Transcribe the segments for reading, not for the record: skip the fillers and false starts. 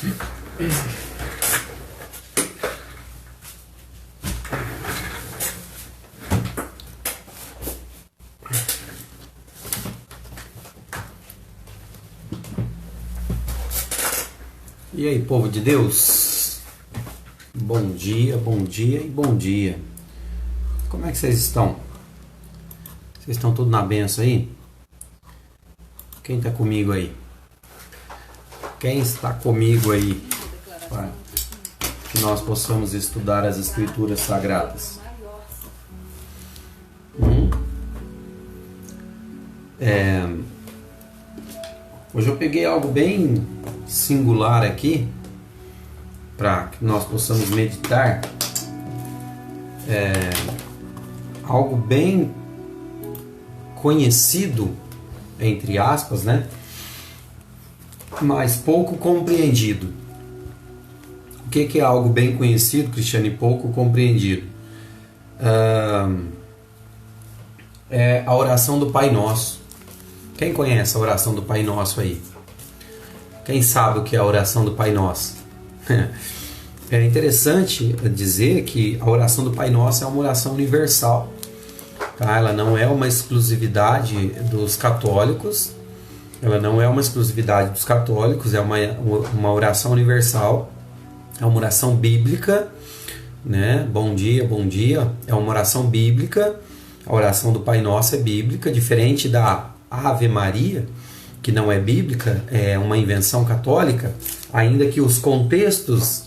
E aí, povo de Deus? Bom dia e bom dia. Como é que vocês estão? Vocês estão tudo na benção aí? Quem está comigo aí? Quem está comigo aí? Para que nós possamos estudar as Escrituras Sagradas. Hoje eu peguei algo bem singular aqui para que nós possamos meditar. Algo bem conhecido, entre aspas, né? Mas pouco compreendido. O que é algo bem conhecido, Cristiano, e pouco compreendido? É a oração do Pai Nosso. Quem conhece a oração do Pai Nosso aí? Quem sabe o que é a oração do Pai Nosso? É interessante dizer que a oração do Pai Nosso é uma oração universal. Tá? Ela não é uma exclusividade dos católicos. Ela não é uma exclusividade dos católicos, é uma oração universal. É uma oração bíblica, né? Bom dia, bom dia. É uma oração bíblica. A oração do Pai Nosso é bíblica, diferente da Ave Maria, que não é bíblica, é uma invenção católica, ainda que os contextos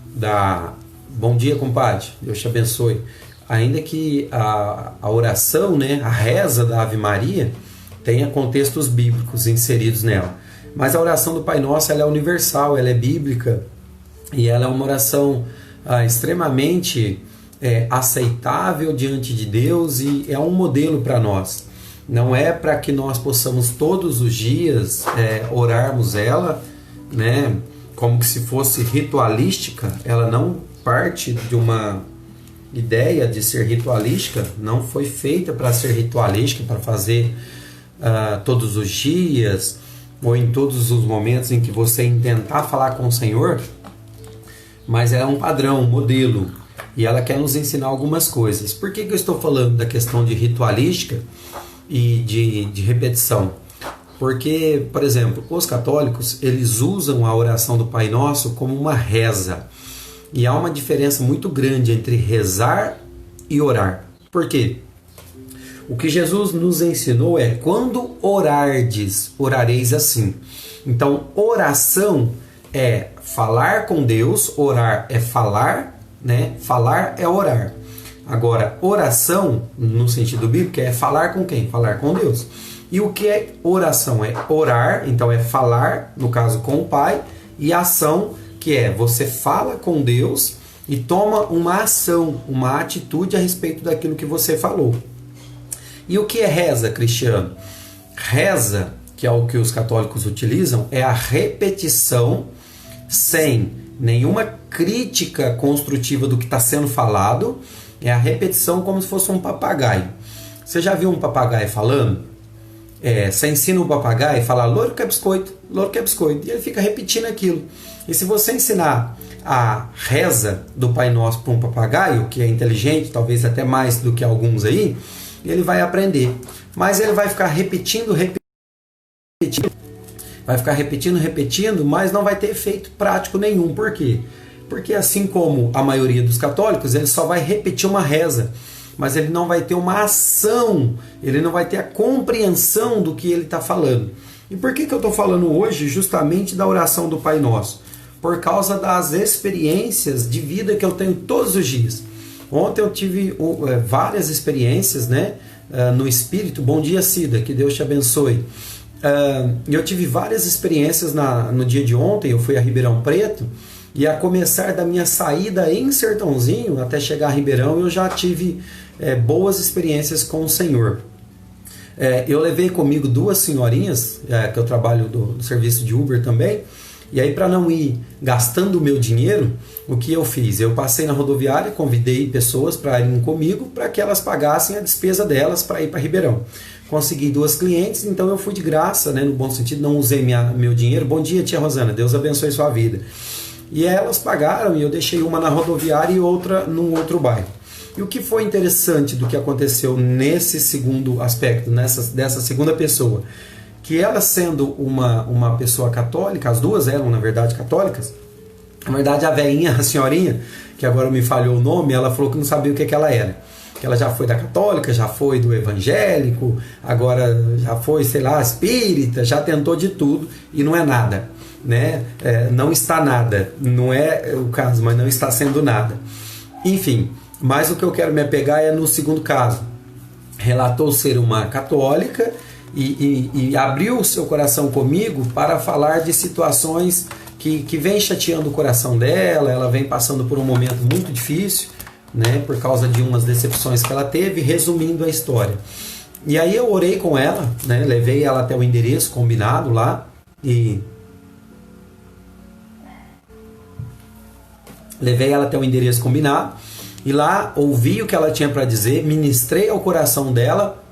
da... Bom dia, compadre, Deus te abençoe. Ainda que a oração, né, a reza da Ave Maria, tenha contextos bíblicos inseridos nela. Mas a oração do Pai Nosso, ela é universal, ela é bíblica, e ela é uma oração extremamente aceitável diante de Deus, e é um modelo para nós. Não é para que nós possamos todos os dias orarmos ela, né, como que se fosse ritualística. Ela não parte de uma ideia de ser ritualística, não foi feita para ser ritualística, para fazer todos os dias ou em todos os momentos em que você intentar falar com o Senhor, mas é um padrão, um modelo, e ela quer nos ensinar algumas coisas. Por que eu estou falando da questão de ritualística e de repetição? Porque, por exemplo, os católicos, eles usam a oração do Pai Nosso como uma reza. E há uma diferença muito grande entre rezar e orar. Por quê? O que Jesus nos ensinou é: quando orardes, orareis assim. Então, oração é falar com Deus, orar é falar, né? Falar é orar. Agora, oração, no sentido bíblico, é falar com quem? Falar com Deus. E o que é oração? É orar, então é falar, no caso com o Pai, e ação, que é você fala com Deus e toma uma ação, uma atitude a respeito daquilo que você falou. E o que é reza, Cristiano? Reza, que é o que os católicos utilizam, é a repetição sem nenhuma crítica construtiva do que está sendo falado. É a repetição como se fosse um papagaio. Você já viu um papagaio falando? Você ensina o papagaio a falar louro quer biscoito, e ele fica repetindo aquilo. E se você ensinar a reza do Pai Nosso para um papagaio, que é inteligente, talvez até mais do que alguns aí, ele vai aprender. Mas ele vai ficar repetindo, mas não vai ter efeito prático nenhum. Por quê? Porque assim como a maioria dos católicos, ele só vai repetir uma reza, mas ele não vai ter uma ação, ele não vai ter a compreensão do que ele está falando. E por que eu estou falando hoje justamente da oração do Pai Nosso? Por causa das experiências de vida que eu tenho todos os dias. Ontem eu tive várias experiências, né, no Espírito. Bom dia, Cida, que Deus te abençoe. Eu tive várias experiências no dia de ontem. Eu fui a Ribeirão Preto, e a começar da minha saída em Sertãozinho até chegar a Ribeirão, eu já tive boas experiências com o Senhor. Eu levei comigo duas senhorinhas, que eu trabalho do serviço de Uber também, E aí, para não ir gastando o meu dinheiro, o que eu fiz? Eu passei na rodoviária, convidei pessoas para irem comigo, para que elas pagassem a despesa delas para ir para Ribeirão. Consegui 2 clientes, então eu fui de graça, né, no bom sentido, não usei meu dinheiro. Bom dia, tia Rosana, Deus abençoe sua vida. E elas pagaram e eu deixei uma na rodoviária e outra num outro bairro. E o que foi interessante do que aconteceu nesse segundo aspecto, dessa segunda pessoa, que ela sendo uma pessoa católica, as duas eram na verdade católicas, na verdade a velhinha, a senhorinha, que agora me falhou o nome, ela falou que não sabia o que ela era. Que ela já foi da católica, já foi do evangélico, agora já foi, sei lá, espírita, já tentou de tudo e não é nada, né? Não está nada, não é o caso, mas não está sendo nada. Enfim, mas o que eu quero me apegar é no segundo caso. Relatou ser uma católica e abriu o seu coração comigo para falar de situações que vem chateando o coração dela, ela vem passando por um momento muito difícil, né, por causa de umas decepções que ela teve, resumindo a história. E aí eu orei com ela, né, levei ela até o endereço combinado lá e lá ouvi o que ela tinha para dizer, ministrei ao coração dela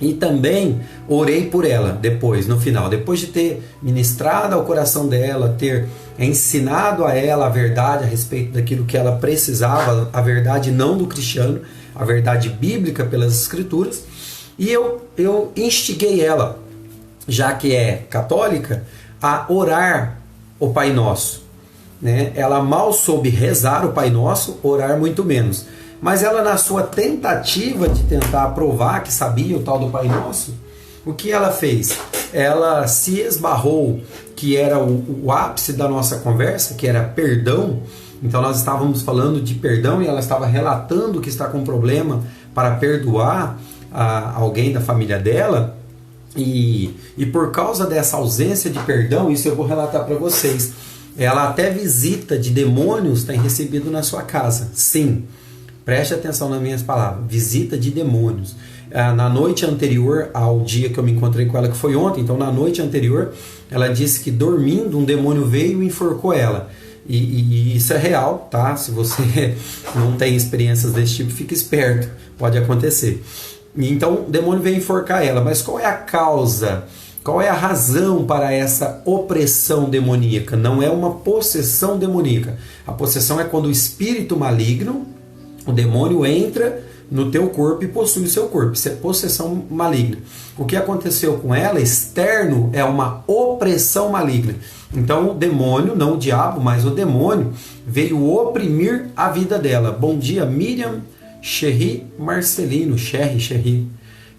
e também orei por ela depois, no final. Depois de ter ministrado ao coração dela, ter ensinado a ela a verdade a respeito daquilo que ela precisava, a verdade não do cristiano, a verdade bíblica pelas escrituras, e eu instiguei ela, já que é católica, a orar o Pai Nosso. Né? Ela mal soube rezar o Pai Nosso, orar muito menos. Mas ela, na sua tentativa de tentar provar que sabia o tal do Pai Nosso, o que ela fez? Ela se esbarrou, que era o ápice da nossa conversa, que era perdão. Então nós estávamos falando de perdão e ela estava relatando que está com um problema para perdoar alguém da família dela. E por causa dessa ausência de perdão, isso eu vou relatar para vocês, ela até visita de demônios tem recebido na sua casa. Sim, preste atenção nas minhas palavras, visita de demônios. Na noite anterior ao dia que eu me encontrei com ela, que foi ontem, então na noite anterior, ela disse que dormindo um demônio veio e enforcou ela. E isso é real, tá? Se você não tem experiências desse tipo, fique esperto, pode acontecer. Então o demônio veio enforcar ela, mas qual é a causa? Qual é a razão para essa opressão demoníaca? Não é uma possessão demoníaca. A possessão é quando o espírito maligno, o demônio, entra no teu corpo e possui o seu corpo. Isso é possessão maligna. O que aconteceu com ela, externo, é uma opressão maligna. Então o demônio, não o diabo, mas o demônio, veio oprimir a vida dela. Bom dia, Miriam Cherry Marcelino. Cherry.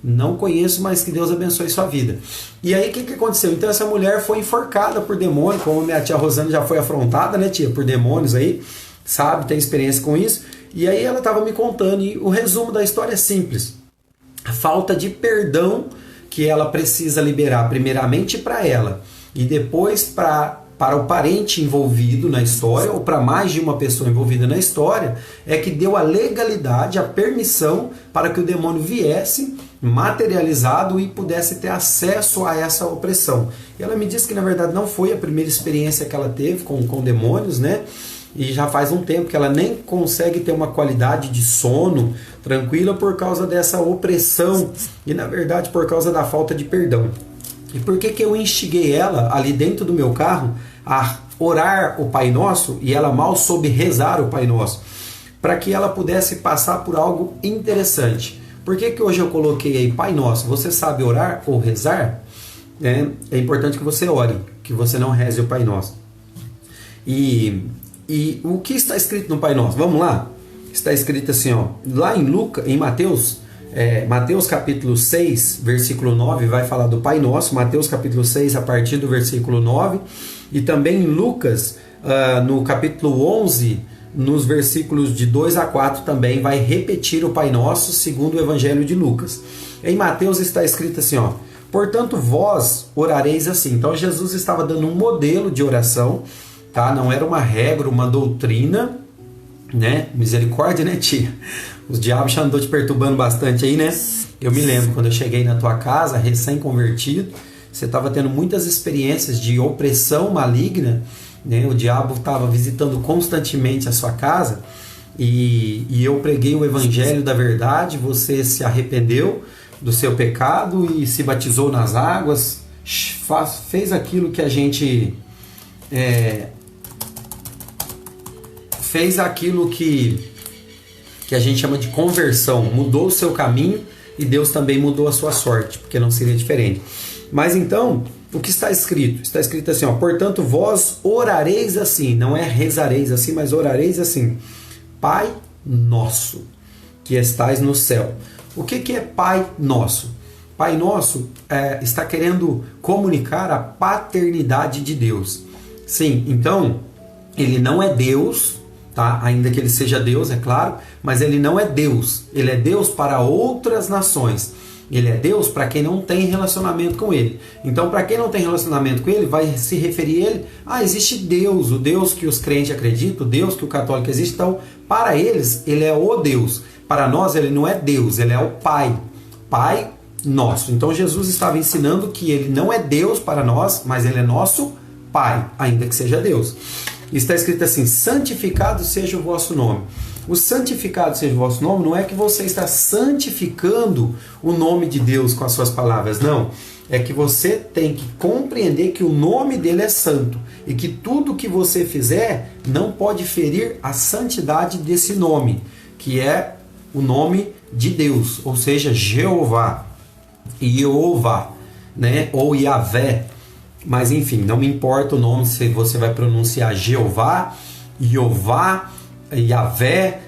Não conheço, mas que Deus abençoe sua vida. E aí o que aconteceu? Então essa mulher foi enforcada por demônio, como minha tia Rosana já foi afrontada, né, tia, por demônios aí, sabe, tem experiência com isso. E aí ela estava me contando, e o resumo da história é simples. A falta de perdão que ela precisa liberar primeiramente para ela e depois para o parente envolvido na história, ou para mais de uma pessoa envolvida na história, é que deu a legalidade, a permissão para que o demônio viesse materializado e pudesse ter acesso a essa opressão. E ela me disse que na verdade não foi a primeira experiência que ela teve com demônios, né? E já faz um tempo que ela nem consegue ter uma qualidade de sono tranquila por causa dessa opressão e na verdade por causa da falta de perdão. E por que eu instiguei ela ali dentro do meu carro a orar o Pai Nosso e ela mal soube rezar o Pai Nosso? Para que ela pudesse passar por algo interessante. Por que hoje eu coloquei aí Pai Nosso? Você sabe orar ou rezar? É importante que você ore, que você não reze o Pai Nosso. E o que está escrito no Pai Nosso? Vamos lá? Está escrito assim, ó, lá em Mateus, Mateus capítulo 6, versículo 9, vai falar do Pai Nosso. Mateus capítulo 6, a partir do versículo 9. E também em Lucas, no capítulo 11, nos versículos de 2 a 4, também vai repetir o Pai Nosso, segundo o Evangelho de Lucas. Em Mateus está escrito assim, ó, portanto vós orareis assim. Então Jesus estava dando um modelo de oração, tá? Não era uma regra, uma doutrina, né? Misericórdia, né, tia? Os diabos já andou te perturbando bastante aí, né? Eu me lembro quando eu cheguei na tua casa, recém-convertido, você estava tendo muitas experiências de opressão maligna, né? O diabo estava visitando constantemente a sua casa, e eu preguei o evangelho da verdade, você se arrependeu do seu pecado e se batizou nas águas, fez aquilo que a gente fez aquilo que a gente chama de conversão, mudou o seu caminho, e Deus também mudou a sua sorte, porque não seria diferente. Mas então, o que está escrito? Está escrito assim, ó, portanto vós orareis assim, não é rezareis assim, mas orareis assim: Pai nosso, que estais no céu. O que é Pai nosso? Pai nosso está querendo comunicar a paternidade de Deus. Sim, então, ele não é Deus, tá? Ainda que ele seja Deus, é claro, mas ele não é Deus. Ele é Deus para outras nações. Ele é Deus para quem não tem relacionamento com ele. Então, para quem não tem relacionamento com ele, vai se referir a ele: existe Deus, o Deus que os crentes acreditam, o Deus que o católico existe. Então, para eles, ele é o Deus. Para nós, ele não é Deus, ele é o Pai. Pai nosso. Então, Jesus estava ensinando que ele não é Deus para nós, mas ele é nosso Pai, ainda que seja Deus. Está escrito assim: santificado seja o vosso nome. O santificado seja o vosso nome não é que você está santificando o nome de Deus com as suas palavras, não. É que você tem que compreender que o nome dele é santo e que tudo que você fizer não pode ferir a santidade desse nome, que é o nome de Deus, ou seja, Jeová, Jeová, né? Ou Yahvé. Mas enfim, não me importa o nome, se você vai pronunciar Jeová, Jeová, Yahvé.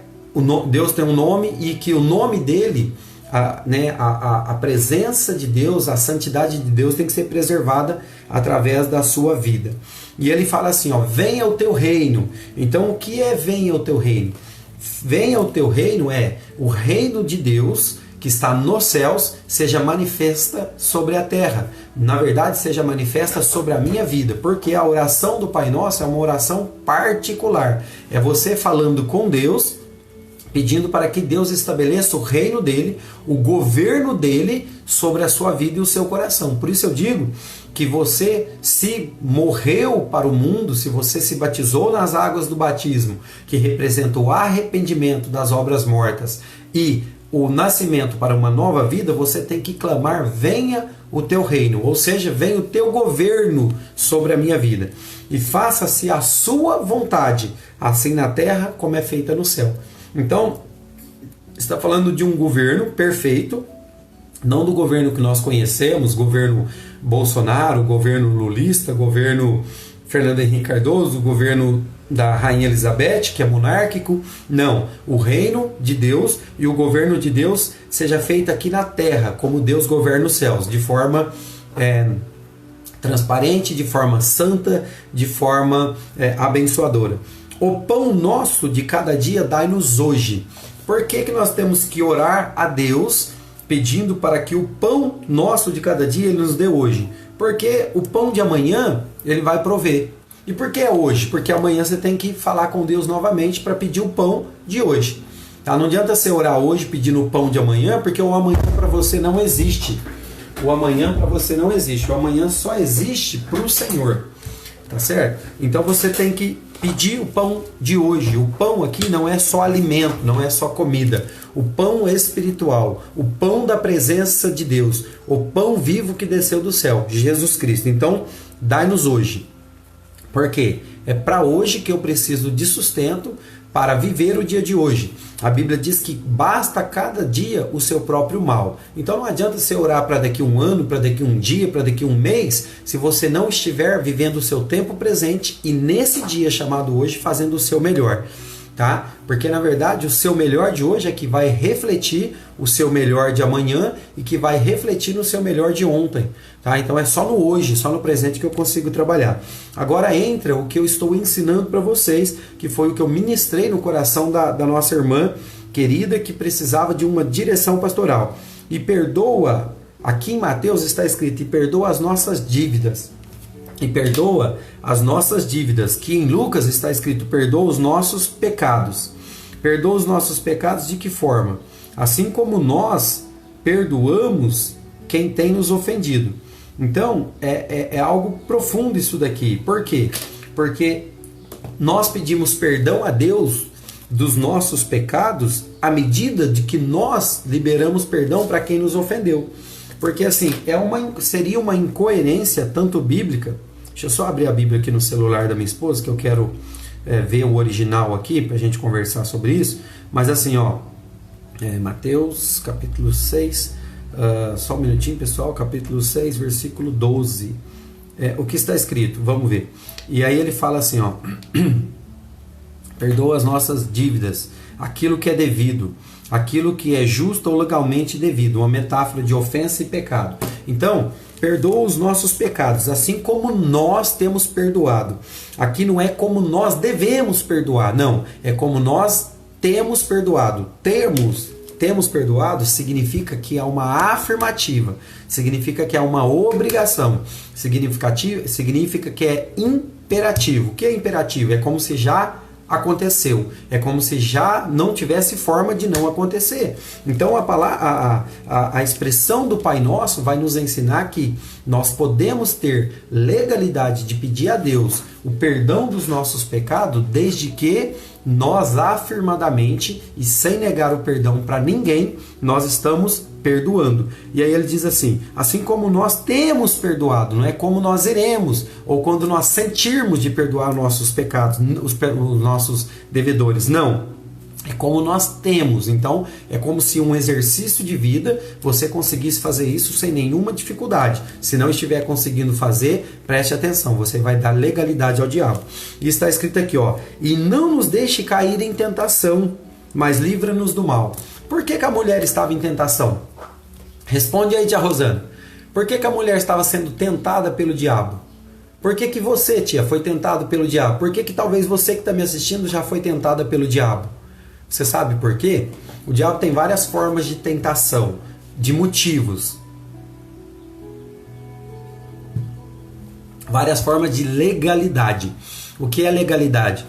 Deus tem um nome, e que o nome dele, a presença de Deus, a santidade de Deus tem que ser preservada através da sua vida. E ele fala assim, ó: venha o teu reino. Então o que é venha o teu reino? Venha o teu reino é o reino de Deus que está nos céus, seja manifesta sobre a terra. Na verdade, seja manifesta sobre a minha vida, porque a oração do Pai Nosso é uma oração particular. É você falando com Deus, pedindo para que Deus estabeleça o reino dele, o governo dele sobre a sua vida e o seu coração. Por isso eu digo que você, se morreu para o mundo, se você se batizou nas águas do batismo, que representa o arrependimento das obras mortas e o nascimento para uma nova vida, você tem que clamar: venha o teu reino, ou seja, venha o teu governo sobre a minha vida, e faça-se a sua vontade, assim na terra como é feita no céu. Então, está falando de um governo perfeito, não do governo que nós conhecemos, governo Bolsonaro, governo lulista, governo Fernando Henrique Cardoso, governo da Rainha Elizabeth, que é monárquico. Não, o reino de Deus e o governo de Deus seja feito aqui na terra, como Deus governa os céus, de forma transparente, de forma santa, de forma abençoadora. O pão nosso de cada dia dai-nos hoje. Por que nós temos que orar a Deus pedindo para que o pão nosso de cada dia Ele nos dê hoje? Porque o pão de amanhã Ele vai prover. E por que é hoje? Porque amanhã você tem que falar com Deus novamente para pedir o pão de hoje. Tá? Não adianta você orar hoje pedindo o pão de amanhã, porque o amanhã para você não existe. O amanhã para você não existe. O amanhã só existe para o Senhor. Tá certo? Então você tem que pedir o pão de hoje. O pão aqui não é só alimento, não é só comida. O pão espiritual, o pão da presença de Deus, o pão vivo que desceu do céu, Jesus Cristo. Então, dai-nos hoje. Por quê? É para hoje que eu preciso de sustento para viver o dia de hoje. A Bíblia diz que basta cada dia o seu próprio mal. Então não adianta você orar para daqui um ano, para daqui um dia, para daqui um mês, se você não estiver vivendo o seu tempo presente e nesse dia chamado hoje fazendo o seu melhor. Tá? Porque na verdade o seu melhor de hoje é que vai refletir o seu melhor de amanhã e que vai refletir no seu melhor de ontem. Tá? Então é só no hoje, só no presente que eu consigo trabalhar. Agora entra o que eu estou ensinando para vocês, que foi o que eu ministrei no coração da nossa irmã querida, que precisava de uma direção pastoral. E perdoa, aqui em Mateus está escrito: e perdoa as nossas dívidas. E perdoa as nossas dívidas, que em Lucas está escrito: perdoa os nossos pecados. Perdoa os nossos pecados de que forma? Assim como nós perdoamos quem tem nos ofendido. Então, é algo profundo isso daqui. Por quê? Porque nós pedimos perdão a Deus dos nossos pecados à medida de que nós liberamos perdão para quem nos ofendeu. Porque assim, seria uma incoerência tanto bíblica. Deixa eu só abrir a Bíblia aqui no celular da minha esposa, que eu quero ver o original aqui, para a gente conversar sobre isso. Mas assim, ó, Mateus capítulo 6, só um minutinho pessoal, capítulo 6, versículo 12. O que está escrito? Vamos ver. E aí ele fala assim, ó, perdoa as nossas dívidas, aquilo que é devido, aquilo que é justo ou legalmente devido, uma metáfora de ofensa e pecado. Então, perdoa os nossos pecados, assim como nós temos perdoado. Aqui não é como nós devemos perdoar, não, é como nós temos perdoado. Temos perdoado significa que há uma afirmativa, significa que há uma obrigação, significa que é imperativo. O que é imperativo? É como se já aconteceu, é como se já não tivesse forma de não acontecer. Então a expressão do Pai Nosso vai nos ensinar que nós podemos ter legalidade de pedir a Deus o perdão dos nossos pecados, desde que nós afirmadamente e sem negar o perdão para ninguém, nós estamos perdoando. E aí ele diz assim como nós temos perdoado, não é como nós iremos, ou quando nós sentirmos de perdoar nossos pecados, os nossos devedores, não. É como nós temos. Então é como se um exercício de vida você conseguisse fazer isso sem nenhuma dificuldade. Se não estiver conseguindo fazer, preste atenção, você vai dar legalidade ao diabo. E está escrito aqui, ó, e não nos deixe cair em tentação, mas livra-nos do mal. Por que a mulher estava em tentação? Responde aí, tia Rosana. Por que a mulher estava sendo tentada pelo diabo? Por que você, tia, foi tentado pelo diabo? Por que talvez você que está me assistindo já foi tentada pelo diabo? Você sabe por quê? O diabo tem várias formas de tentação, de motivos. Várias formas de legalidade. O que é legalidade?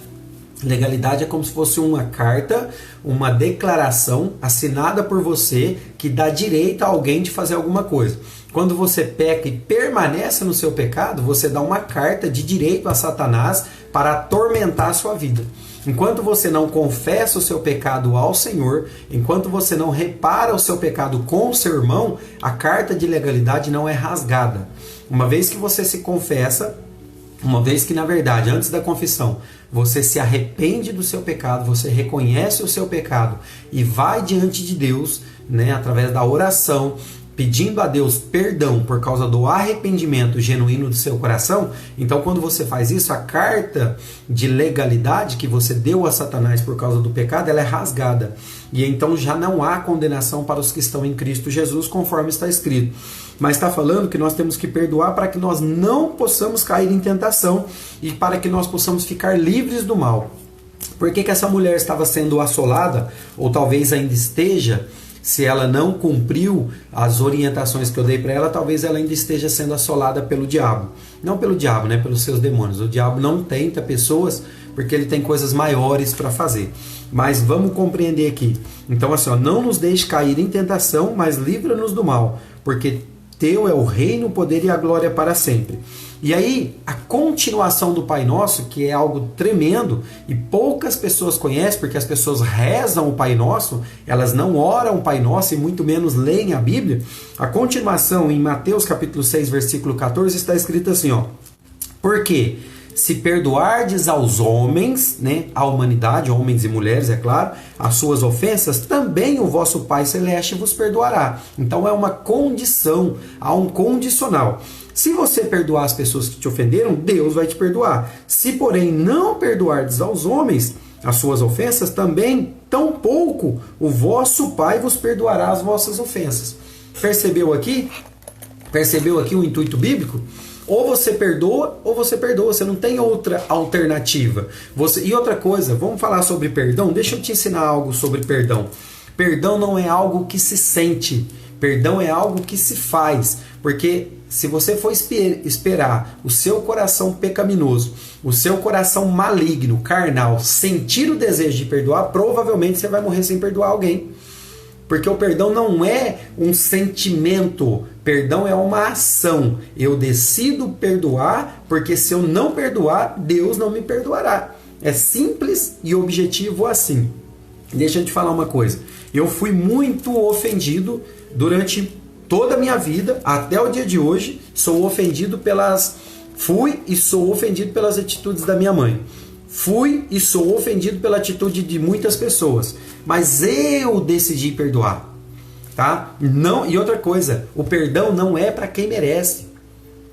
Legalidade é como se fosse uma carta, uma declaração assinada por você que dá direito a alguém de fazer alguma coisa. Quando você peca e permanece no seu pecado, você dá uma carta de direito a Satanás para atormentar a sua vida. Enquanto você não confessa o seu pecado ao Senhor, enquanto você não repara o seu pecado com o seu irmão, a carta de legalidade não é rasgada. Uma vez que você se confessa, uma vez que na verdade, antes da confissão, você se arrepende do seu pecado, você reconhece o seu pecado e vai diante de Deus, né, através da oração, pedindo a Deus perdão por causa do arrependimento genuíno do seu coração, então quando você faz isso, a carta de legalidade que você deu a Satanás por causa do pecado, ela é rasgada. E então já não há condenação para os que estão em Cristo Jesus, conforme está escrito. Mas está falando que nós temos que perdoar para que nós não possamos cair em tentação e para que nós possamos ficar livres do mal. Por que essa mulher estava sendo assolada, ou talvez ainda esteja? Se ela não cumpriu as orientações que eu dei para ela, talvez ela ainda esteja sendo assolada pelo diabo. Não pelo diabo, né? Pelos seus demônios. O diabo não tenta pessoas porque ele tem coisas maiores para fazer. Mas vamos compreender aqui. Então assim, ó, não nos deixe cair em tentação, mas livra-nos do mal, porque teu é o reino, o poder e a glória para sempre. E aí, a continuação do Pai Nosso, que é algo tremendo, e poucas pessoas conhecem, porque as pessoas rezam o Pai Nosso, elas não oram o Pai Nosso e muito menos leem a Bíblia. A continuação em Mateus capítulo 6, versículo 14, está escrito assim, ó, porque se perdoardes aos homens, né, a humanidade, homens e mulheres, é claro, as suas ofensas, também o vosso Pai Celeste vos perdoará. Então é uma condição, há um condicional. Se você perdoar as pessoas que te ofenderam, Deus vai te perdoar. Se, porém, não perdoardes aos homens as suas ofensas, também, tampouco, o vosso Pai vos perdoará as vossas ofensas. Percebeu aqui? Percebeu aqui o intuito bíblico? Ou você perdoa, ou você perdoa. Você não tem outra alternativa. E outra coisa, vamos falar sobre perdão? Deixa eu te ensinar algo sobre perdão. Perdão não é algo que se sente. Perdão é algo que se faz. Porque se você for esperar o seu coração pecaminoso, o seu coração maligno, carnal, sentir o desejo de perdoar, provavelmente você vai morrer sem perdoar alguém. Porque o perdão não é um sentimento, perdão é uma ação. Eu decido perdoar, porque se eu não perdoar, Deus não me perdoará. É simples e objetivo assim. Deixa eu te falar uma coisa. Eu fui muito ofendido durante toda a minha vida, até o dia de hoje. Fui e sou ofendido pelas atitudes da minha mãe. Fui e sou ofendido pela atitude de muitas pessoas. Mas eu decidi perdoar. Tá? Não, e outra coisa, o perdão não é para quem merece.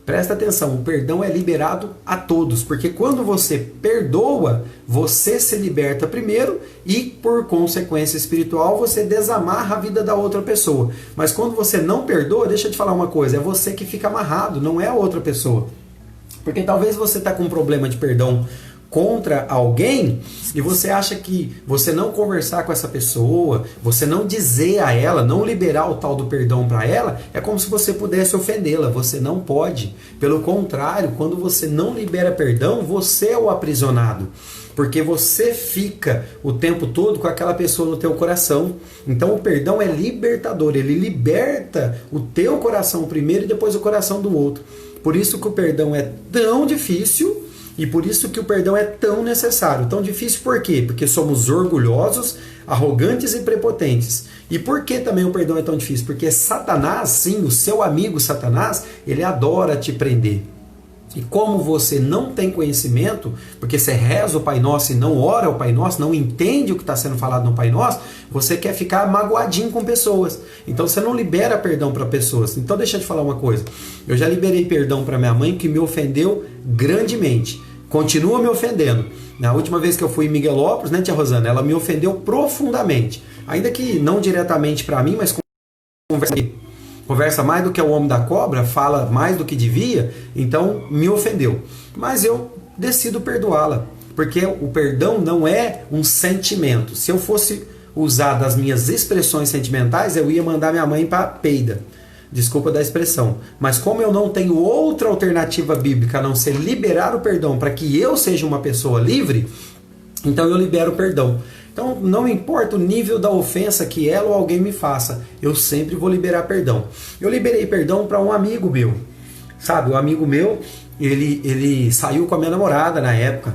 Presta atenção, o perdão é liberado a todos, porque quando você perdoa, você se liberta primeiro e, por consequência espiritual, você desamarra a vida da outra pessoa. Mas quando você não perdoa, deixa eu te falar uma coisa, é você que fica amarrado, não é a outra pessoa. Porque talvez você está com um problema de perdão contra alguém e você acha que você não conversar com essa pessoa, você não dizer a ela, não liberar o tal do perdão para ela, é como se você pudesse ofendê-la. Você não pode. Pelo contrário, quando você não libera perdão, você é o aprisionado. Porque você fica o tempo todo com aquela pessoa no teu coração. Então o perdão é libertador, ele liberta o teu coração primeiro e depois o coração do outro. Por isso que o perdão é tão difícil e por isso que o perdão é tão necessário. Tão difícil por quê? Porque somos orgulhosos, arrogantes e prepotentes. E por que também o perdão é tão difícil? Porque Satanás, sim, o seu amigo Satanás, ele adora te prender. E como você não tem conhecimento, porque você reza o Pai Nosso e não ora o Pai Nosso, não entende o que está sendo falado no Pai Nosso, você quer ficar magoadinho com pessoas. Então você não libera perdão para pessoas. Então deixa eu te falar uma coisa. Eu já liberei perdão para minha mãe que me ofendeu grandemente. Continua me ofendendo. Na última vez que eu fui em Miguelópolis, né, tia Rosana, ela me ofendeu profundamente. Ainda que não diretamente para mim, mas conversa mais do que o homem da cobra, fala mais do que devia, então me ofendeu. Mas eu decido perdoá-la, porque o perdão não é um sentimento. Se eu fosse usar das minhas expressões sentimentais, eu ia mandar minha mãe para peida. Desculpa da expressão. Mas como eu não tenho outra alternativa bíblica a não ser liberar o perdão para que eu seja uma pessoa livre, então eu libero o perdão. Então não importa o nível da ofensa que ela ou alguém me faça, eu sempre vou liberar perdão. Eu liberei perdão para um amigo meu. Sabe, um amigo meu, ele saiu com a minha namorada na época.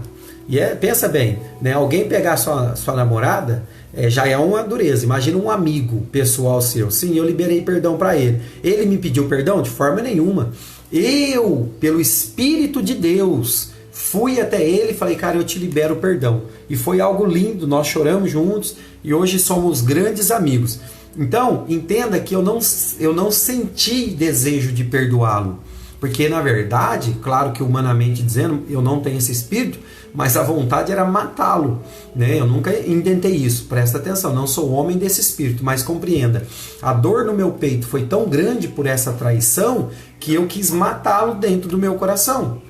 E pensa bem, né? Alguém pegar sua namorada já é uma dureza. Imagina um amigo pessoal seu. Sim, eu liberei perdão para ele. Ele me pediu perdão? De forma nenhuma. Eu, pelo Espírito de Deus, fui até ele e falei, cara, eu te libero perdão. E foi algo lindo, nós choramos juntos e hoje somos grandes amigos. Então, entenda que eu não senti desejo de perdoá-lo. Porque, na verdade, claro que humanamente dizendo, eu não tenho esse espírito, mas a vontade era matá-lo. Né? Eu nunca intentei isso, presta atenção, não sou homem desse espírito, mas compreenda. A dor no meu peito foi tão grande por essa traição que eu quis matá-lo dentro do meu coração.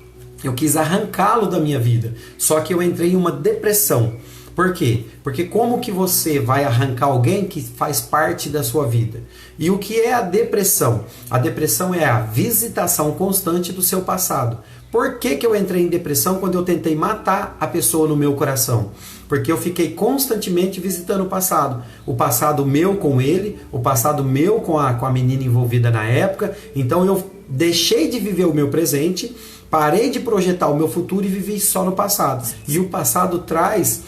Eu quis arrancá-lo da minha vida. Só que eu entrei em uma depressão. Por quê? Porque como que você vai arrancar alguém que faz parte da sua vida? E o que é a depressão? A depressão é a visitação constante do seu passado. Por que eu entrei em depressão quando eu tentei matar a pessoa no meu coração? Porque eu fiquei constantemente visitando o passado. O passado meu com ele, o passado meu com a menina envolvida na época. Então eu deixei de viver o meu presente, parei de projetar o meu futuro e vivi só no passado. E o passado traz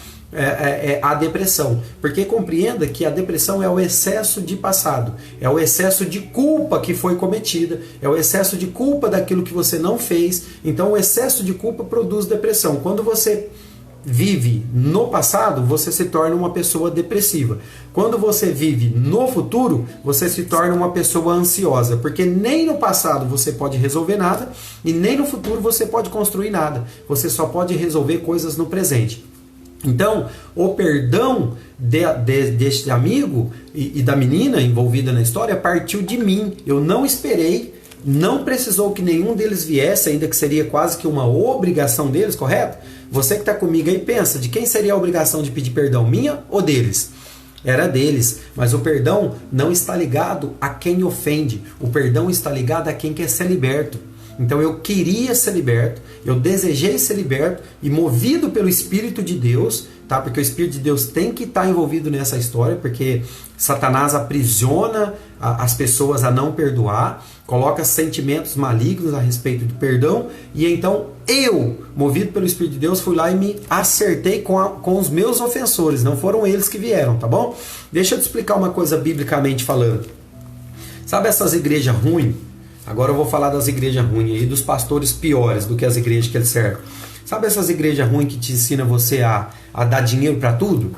a depressão. Porque compreenda que a depressão é o excesso de passado, é o excesso de culpa que foi cometida, é o excesso de culpa daquilo que você não fez. Então o excesso de culpa produz depressão. Quando você vive no passado, você se torna uma pessoa depressiva. Quando você vive no futuro, você se torna uma pessoa ansiosa, porque nem no passado você pode resolver nada e nem no futuro você pode construir nada. Você só pode resolver coisas no presente. Então, o perdão deste amigo e da menina envolvida na história partiu de mim. Eu não esperei, não precisou que nenhum deles viesse, ainda que seria quase que uma obrigação deles, correto? Você que está comigo aí pensa, de quem seria a obrigação de pedir perdão? Minha ou deles? Era deles, mas o perdão não está ligado a quem ofende. O perdão está ligado a quem quer ser liberto. Então eu queria ser liberto, eu desejei ser liberto e movido pelo Espírito de Deus, tá? Porque o Espírito de Deus tem que estar envolvido nessa história, porque Satanás aprisiona as pessoas a não perdoar, coloca sentimentos malignos a respeito do perdão, e então eu, movido pelo Espírito de Deus, fui lá e me acertei com os meus ofensores, não foram eles que vieram, tá bom? Deixa eu te explicar uma coisa biblicamente falando. Sabe essas igrejas ruins? Agora eu vou falar das igrejas ruins aí, dos pastores piores do que as igrejas que eles servem. Sabe essas igrejas ruins que te ensinam você a dar dinheiro para tudo?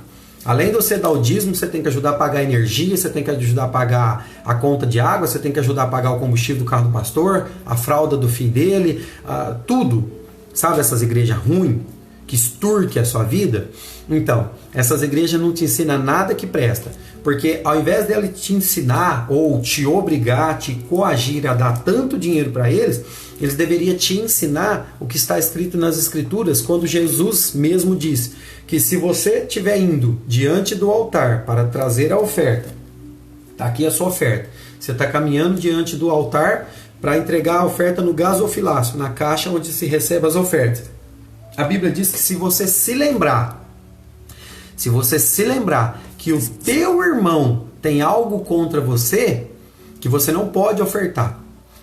Além de você dar o dízimo, você tem que ajudar a pagar a energia, você tem que ajudar a pagar a conta de água, você tem que ajudar a pagar o combustível do carro do pastor, a fralda do filho dele, tudo. Sabe essas igrejas ruins que extorquem a sua vida? Então, essas igrejas não te ensinam nada que presta. Porque ao invés dela te ensinar ou te obrigar, te coagir a dar tanto dinheiro para eles deveriam te ensinar o que está escrito nas Escrituras, quando Jesus mesmo disse que se você estiver indo diante do altar para trazer a oferta, está aqui a sua oferta, você está caminhando diante do altar para entregar a oferta no gasofilácio, na caixa onde se recebe as ofertas. A Bíblia diz que se você se lembrar que o teu irmão tem algo contra você, que você não pode ofertar,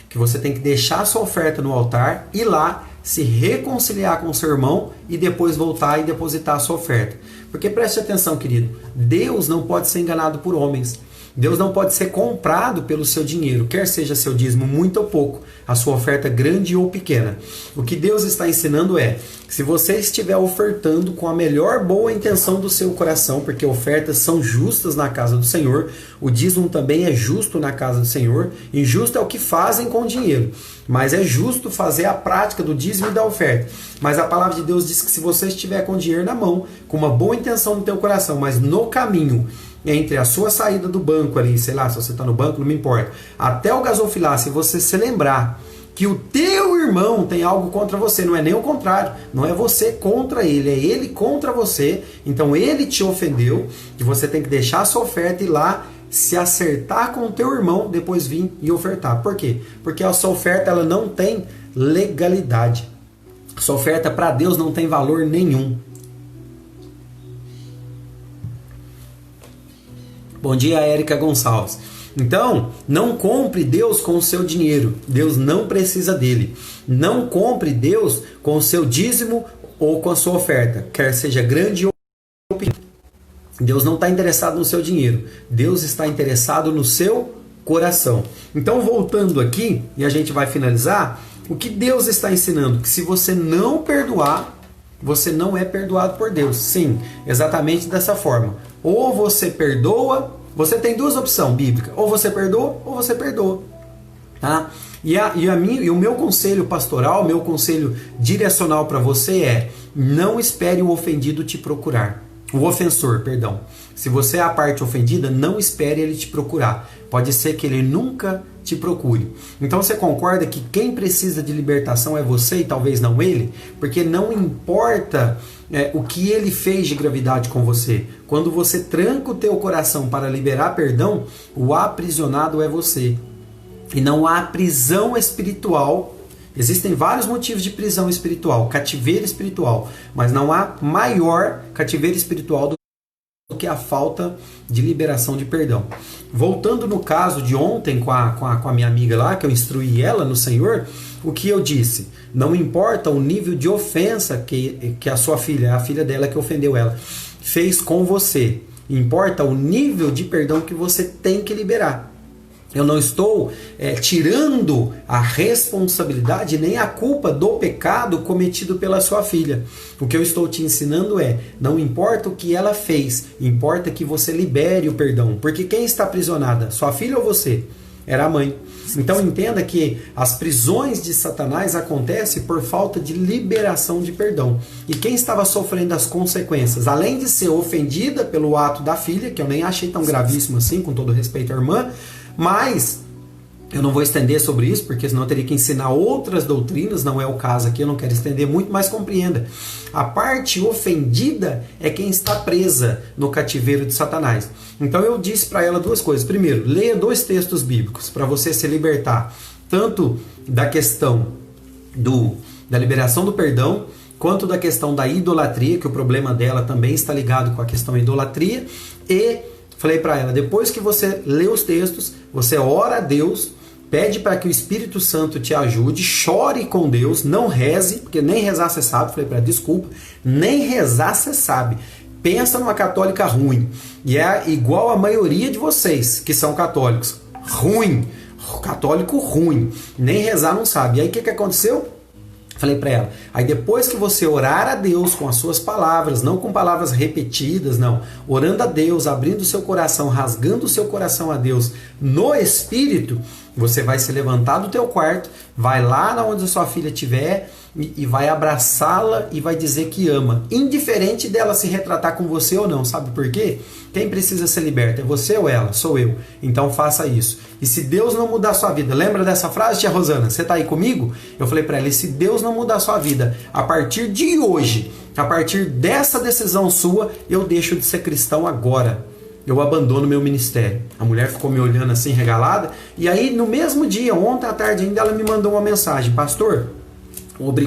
que você tem que deixar a sua oferta no altar, ir lá, se reconciliar com o seu irmão e depois voltar e depositar a sua oferta. Porque preste atenção, querido, Deus não pode ser enganado por homens. Deus não pode ser comprado pelo seu dinheiro, quer seja seu dízimo muito ou pouco, a sua oferta grande ou pequena. O que Deus está ensinando é, se você estiver ofertando com a melhor boa intenção do seu coração, porque ofertas são justas na casa do Senhor, o dízimo também é justo na casa do Senhor, injusto é o que fazem com o dinheiro, mas é justo fazer a prática do dízimo e da oferta. Mas a palavra de Deus diz que se você estiver com o dinheiro na mão, com uma boa intenção no teu coração, mas no caminho entre a sua saída do banco ali, sei lá, se você está no banco, não me importa, até o gasofilácio, se você se lembrar que o teu irmão tem algo contra você, não é nem o contrário, não é você contra ele, é ele contra você, então ele te ofendeu, que você tem que deixar a sua oferta e ir lá se acertar com o teu irmão, depois vir e ofertar. Por quê? Porque a sua oferta ela não tem legalidade. A sua oferta para Deus não tem valor nenhum. Bom dia, Érica Gonçalves. Então, não compre Deus com o seu dinheiro. Deus não precisa dele. Não compre Deus com o seu dízimo ou com a sua oferta, quer seja grande ou pequena. Deus não está interessado no seu dinheiro. Deus está interessado no seu coração. Então, voltando aqui, e a gente vai finalizar, o que Deus está ensinando? Que se você não perdoar, você não é perdoado por Deus. Sim, exatamente dessa forma. Ou você perdoa, você tem duas opções bíblicas, ou você perdoa, ou você perdoa. Tá? E o meu conselho pastoral, o meu conselho direcional para você é, não espere o ofendido te procurar. O ofensor, perdão. Se você é a parte ofendida, não espere ele te procurar. Pode ser que ele nunca te procure. Então você concorda que quem precisa de libertação é você e talvez não ele? Porque não importa o que ele fez de gravidade com você. Quando você tranca o teu coração para liberar perdão, o aprisionado é você. E não há prisão espiritual. Existem vários motivos de prisão espiritual, cativeiro espiritual, mas não há maior cativeiro espiritual do que a falta de liberação de perdão. Voltando no caso de ontem com a minha amiga lá, que eu instruí ela no Senhor, o que eu disse? Não importa o nível de ofensa que a sua filha, a filha dela que ofendeu ela, fez com você. Importa o nível de perdão que você tem que liberar. Eu não estou tirando a responsabilidade nem a culpa do pecado cometido pela sua filha. O que eu estou te ensinando é, não importa o que ela fez, importa que você libere o perdão. Porque quem está aprisionada? Sua filha ou você? Era a mãe. Então entenda que as prisões de Satanás acontecem por falta de liberação de perdão. E quem estava sofrendo as consequências, além de ser ofendida pelo ato da filha, que eu nem achei tão gravíssimo assim, com todo respeito à irmã, mas eu não vou estender sobre isso, porque senão eu teria que ensinar outras doutrinas, não é o caso aqui, eu não quero estender muito, mas compreenda. A parte ofendida é quem está presa no cativeiro de Satanás. Então eu disse para ela duas coisas. Primeiro, leia 2 textos bíblicos para você se libertar, tanto da questão da liberação do perdão, quanto da questão da idolatria, que o problema dela também está ligado com a questão da idolatria. E falei para ela, depois que você lê os textos, você ora a Deus, pede para que o Espírito Santo te ajude, chore com Deus, não reze, porque nem rezar você sabe. Falei para ela, desculpa, nem rezar você sabe. Pensa numa católica ruim, e é igual a maioria de vocês que são católicos, ruim, católico ruim, nem rezar não sabe. E aí o que aconteceu? Falei para ela, aí depois que você orar a Deus com as suas palavras, não com palavras repetidas, não, orando a Deus, abrindo o seu coração, rasgando o seu coração a Deus no Espírito, você vai se levantar do teu quarto, vai lá onde a sua filha estiver e vai abraçá-la e vai dizer que ama, indiferente dela se retratar com você ou não. Sabe por quê? Quem precisa ser liberta é você ou ela? Sou eu. Então faça isso. E se Deus não mudar a sua vida, lembra dessa frase, tia Rosana? Você está aí comigo? Eu falei para ela, e se Deus não mudar a sua vida, a partir de hoje, a partir dessa decisão sua, eu deixo de ser cristão agora. Eu abandono meu ministério. A mulher ficou me olhando assim, regalada. E aí, no mesmo dia, ontem à tarde ainda, ela me mandou uma mensagem. Pastor,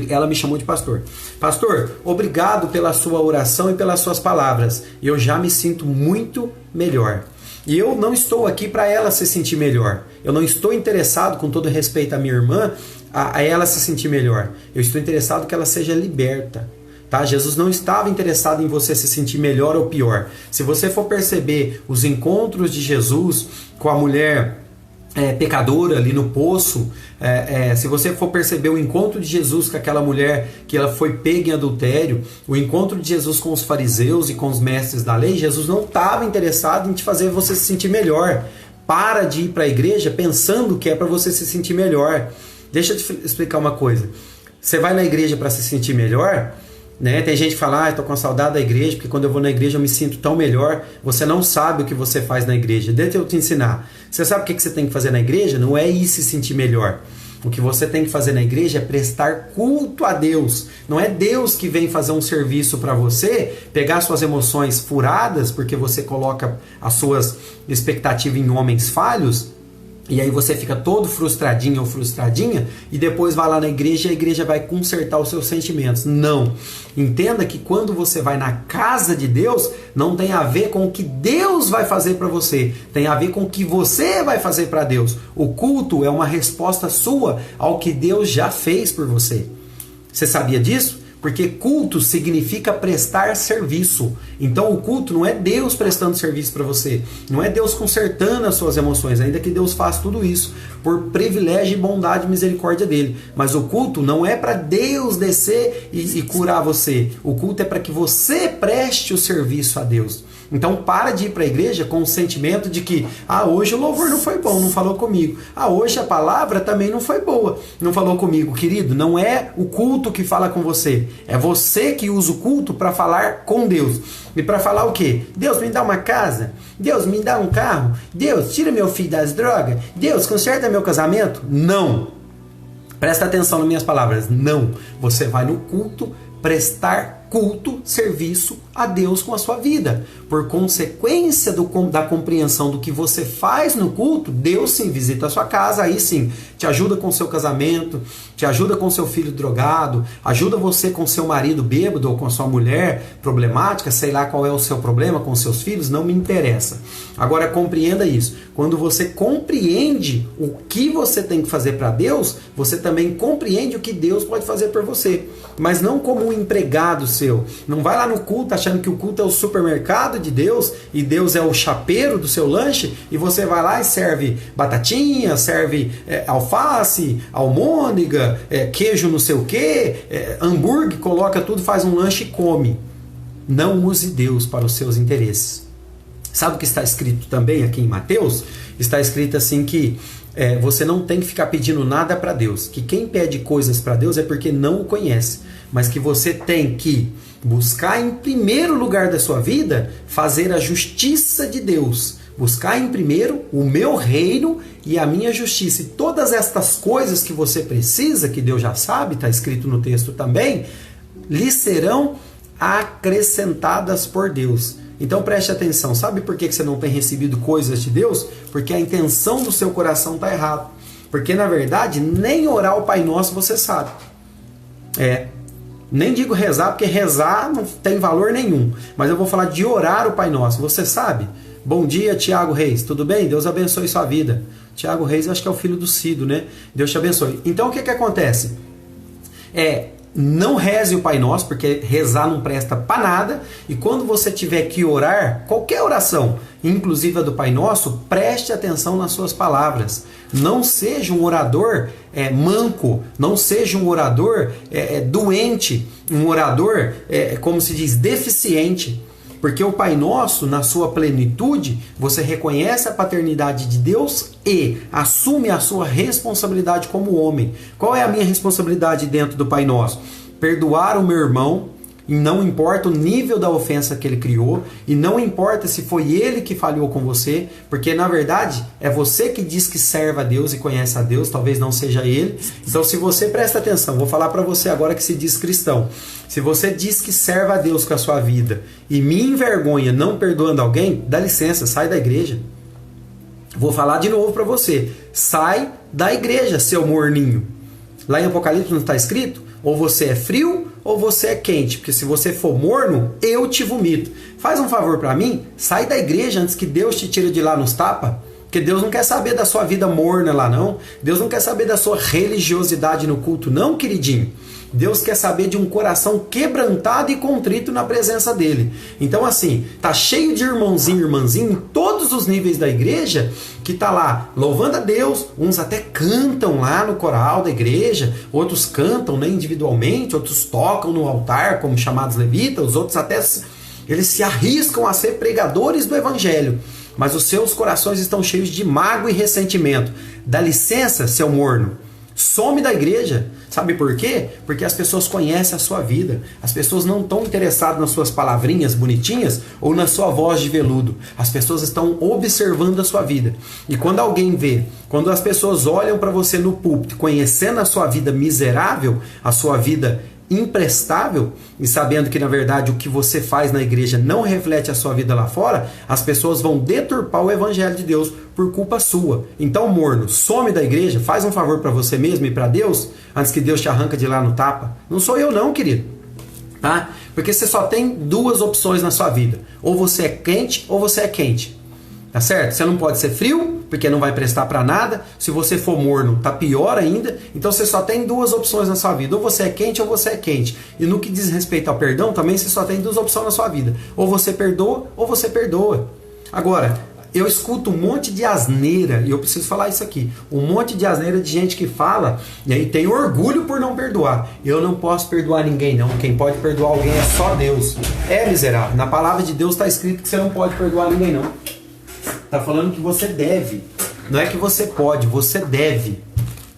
ela me chamou de pastor. Pastor, obrigado pela sua oração e pelas suas palavras. Eu já me sinto muito melhor. E eu não estou aqui para ela se sentir melhor. Eu não estou interessado, com todo respeito à minha irmã, a ela se sentir melhor. Eu estou interessado que ela seja liberta. Tá? Jesus não estava interessado em você se sentir melhor ou pior. Se você for perceber os encontros de Jesus com a mulher pecadora ali no poço, se você for perceber o encontro de Jesus com aquela mulher que ela foi pega em adultério, o encontro de Jesus com os fariseus e com os mestres da lei, Jesus não estava interessado em te fazer você se sentir melhor. Para de ir para a igreja pensando que é para você se sentir melhor. Deixa eu te explicar uma coisa. Você vai na igreja para se sentir melhor? Né? Tem gente que fala, estou com saudade da igreja, porque quando eu vou na igreja eu me sinto tão melhor. Você não sabe o que você faz na igreja. Deixa eu te ensinar. Você sabe o que você tem que fazer na igreja? Não é ir se sentir melhor. O que você tem que fazer na igreja é prestar culto a Deus. Não é Deus que vem fazer um serviço para você, pegar suas emoções furadas, porque você coloca as suas expectativas em homens falhos, e aí você fica todo frustradinho ou frustradinha e depois vai lá na igreja e a igreja vai consertar os seus sentimentos. Não. Entenda que quando você vai na casa de Deus, não tem a ver com o que Deus vai fazer para você. Tem a ver com o que você vai fazer para Deus. O culto é uma resposta sua ao que Deus já fez por você. Você sabia disso? Porque culto significa prestar serviço. Então o culto não é Deus prestando serviço para você. Não é Deus consertando as suas emoções, ainda que Deus faça tudo isso por privilégio e bondade e misericórdia dele. Mas o culto não é para Deus descer e curar você. O culto é para que você preste o serviço a Deus. Então para de ir para a igreja com o sentimento de que hoje o louvor não foi bom, não falou comigo. Hoje a palavra também não foi boa, não falou comigo. Querido, não é o culto que fala com você. É você que usa o culto para falar com Deus. E para falar o quê? Deus, me dá uma casa. Deus, me dá um carro. Deus, tira meu filho das drogas. Deus, conserta meu casamento. Não. Presta atenção nas minhas palavras. Não. Você vai no culto prestar culto, serviço a Deus com a sua vida. Por consequência da compreensão do que você faz no culto, Deus sim visita a sua casa, aí sim te ajuda com o seu casamento, te ajuda com seu filho drogado, ajuda você com seu marido bêbado ou com a sua mulher problemática, sei lá qual é o seu problema com seus filhos, não me interessa. Agora compreenda isso. Quando você compreende o que você tem que fazer para Deus, você também compreende o que Deus pode fazer por você. Mas não como um empregado seu. Não vai lá no culto achando que o culto é o supermercado de Deus e Deus é o chapeiro do seu lanche e você vai lá e serve batatinha, serve alface, almôndega, queijo não sei o que, hambúrguer, coloca tudo, faz um lanche e come. Não use Deus para os seus interesses. Sabe o que está escrito também aqui em Mateus? Está escrito assim que você não tem que ficar pedindo nada para Deus. Que quem pede coisas para Deus é porque não o conhece. Mas que você tem que buscar em primeiro lugar da sua vida fazer a justiça de Deus. Buscar em primeiro o meu reino e a minha justiça. E todas estas coisas que você precisa, que Deus já sabe, está escrito no texto também, lhe serão acrescentadas por Deus. Então preste atenção, sabe por que você não tem recebido coisas de Deus? Porque a intenção do seu coração está errada. Porque na verdade nem orar o Pai Nosso você sabe. Nem digo rezar, porque rezar não tem valor nenhum. Mas eu vou falar de orar o Pai Nosso. Você sabe? Bom dia, Tiago Reis. Tudo bem? Deus abençoe sua vida. Tiago Reis, acho que é o filho do Cido, né? Deus te abençoe. Então, o que acontece? Não reze o Pai Nosso, porque rezar não presta para nada. E quando você tiver que orar, qualquer oração, inclusive a do Pai Nosso, preste atenção nas suas palavras. Não seja um orador manco, não seja um orador doente, um orador, como se diz, deficiente. Porque o Pai Nosso, na sua plenitude, você reconhece a paternidade de Deus e assume a sua responsabilidade como homem. Qual é a minha responsabilidade dentro do Pai Nosso? Perdoar o meu irmão, e não importa o nível da ofensa que ele criou, e não importa se foi ele que falhou com você, porque na verdade é você que diz que serve a Deus e conhece a Deus, talvez não seja ele. Então, se você presta atenção, vou falar para você agora que se diz cristão, se você diz que serve a Deus com a sua vida e me envergonha não perdoando alguém, dá licença, sai da igreja. Vou falar de novo para você, sai da igreja, seu morninho. Lá em Apocalipse não está escrito? Ou você é frio ou você é quente, porque se você for morno, eu te vomito. Faz um favor para mim, sai da igreja antes que Deus te tire de lá nos tapa, porque Deus não quer saber da sua vida morna lá não, Deus não quer saber da sua religiosidade no culto não, queridinho. Deus quer saber de um coração quebrantado e contrito na presença dele. Então assim, tá cheio de irmãozinho e irmãzinha em todos os níveis da igreja, que tá lá louvando a Deus, uns até cantam lá no coral da igreja, outros cantam, né, individualmente, outros tocam no altar como chamados levitas, os outros até eles se arriscam a ser pregadores do evangelho, mas os seus corações estão cheios de mágoa e ressentimento. Dá licença, seu morno. Some da igreja. Sabe por quê? Porque as pessoas conhecem a sua vida. As pessoas não estão interessadas nas suas palavrinhas bonitinhas ou na sua voz de veludo. As pessoas estão observando a sua vida. E quando alguém vê, quando as pessoas olham para você no púlpito, conhecendo a sua vida miserável, a sua vida imprestável, e sabendo que na verdade o que você faz na igreja não reflete a sua vida lá fora, as pessoas vão deturpar o evangelho de Deus por culpa sua. Então, morno, some da igreja, faz um favor para você mesmo e para Deus, antes que Deus te arranca de lá no tapa. Não sou eu não, querido. Tá? Porque você só tem duas opções na sua vida. Ou você é quente ou você é quente. Tá certo? Você não pode ser frio, porque não vai prestar para nada. Se você for morno, tá pior ainda. Então você só tem duas opções na sua vida. Ou você é quente ou você é quente. E no que diz respeito ao perdão, também você só tem duas opções na sua vida. Ou você perdoa ou você perdoa. Agora, eu escuto um monte de asneira, e eu preciso falar isso aqui, um monte de asneira de gente que fala, e aí tem orgulho por não perdoar. Eu não posso perdoar ninguém não, quem pode perdoar alguém é só Deus. É, miserável, na palavra de Deus está escrito que você não pode perdoar ninguém não. Está falando que você deve, não é que você pode, você deve.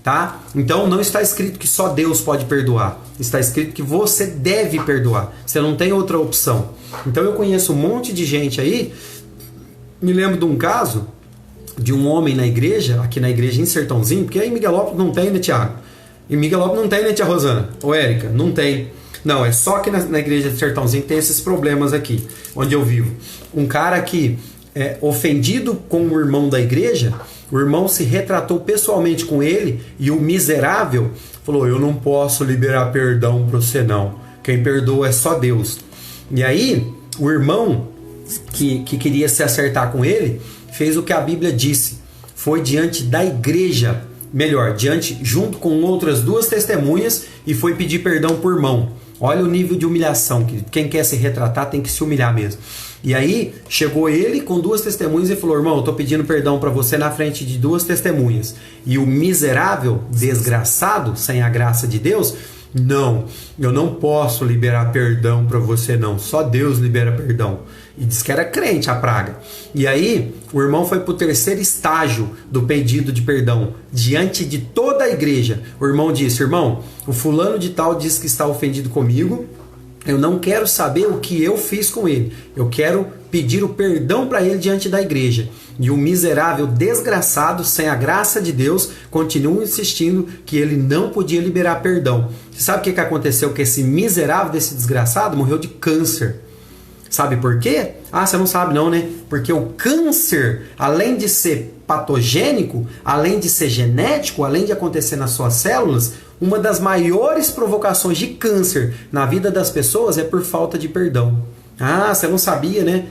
Tá? Então não está escrito que só Deus pode perdoar, está escrito que você deve perdoar, você não tem outra opção. Então eu conheço um monte de gente aí. Me lembro de um caso de um homem na igreja, aqui na igreja em Sertãozinho, porque aí em Miguelópolis não tem, né, Tiago? Em Miguelópolis não tem, né, tia Rosana? Ou Érica? Não tem. Não, é só que na igreja de Sertãozinho que tem esses problemas aqui, onde eu vivo. Um cara que é ofendido com o irmão da igreja, o irmão se retratou pessoalmente com ele e o miserável falou, eu não posso liberar perdão para você não. Quem perdoa é só Deus. E aí, o irmão que queria se acertar com ele, fez o que a Bíblia disse. Foi diante da igreja, junto com outras duas testemunhas, e foi pedir perdão por irmão. Olha o nível de humilhação, que quem quer se retratar tem que se humilhar mesmo. E aí, chegou ele com duas testemunhas e falou, irmão, eu estou pedindo perdão para você na frente de duas testemunhas. E o miserável, desgraçado, sem a graça de Deus, não, eu não posso liberar perdão para você não, só Deus libera perdão. E disse que era crente a praga. E aí o irmão foi para o terceiro estágio do pedido de perdão, diante de toda a igreja. O irmão disse, irmão, o fulano de tal disse que está ofendido comigo, eu não quero saber o que eu fiz com ele, eu quero pedir o perdão para ele diante da igreja. E o miserável desgraçado, sem a graça de Deus, continua insistindo que ele não podia liberar perdão. Você sabe o que aconteceu? Que esse miserável, desse desgraçado, morreu de câncer. Sabe por quê? Ah, você não sabe não, né? Porque o câncer, além de ser patogênico, além de ser genético, além de acontecer nas suas células, uma das maiores provocações de câncer na vida das pessoas é por falta de perdão. Ah, você não sabia, né?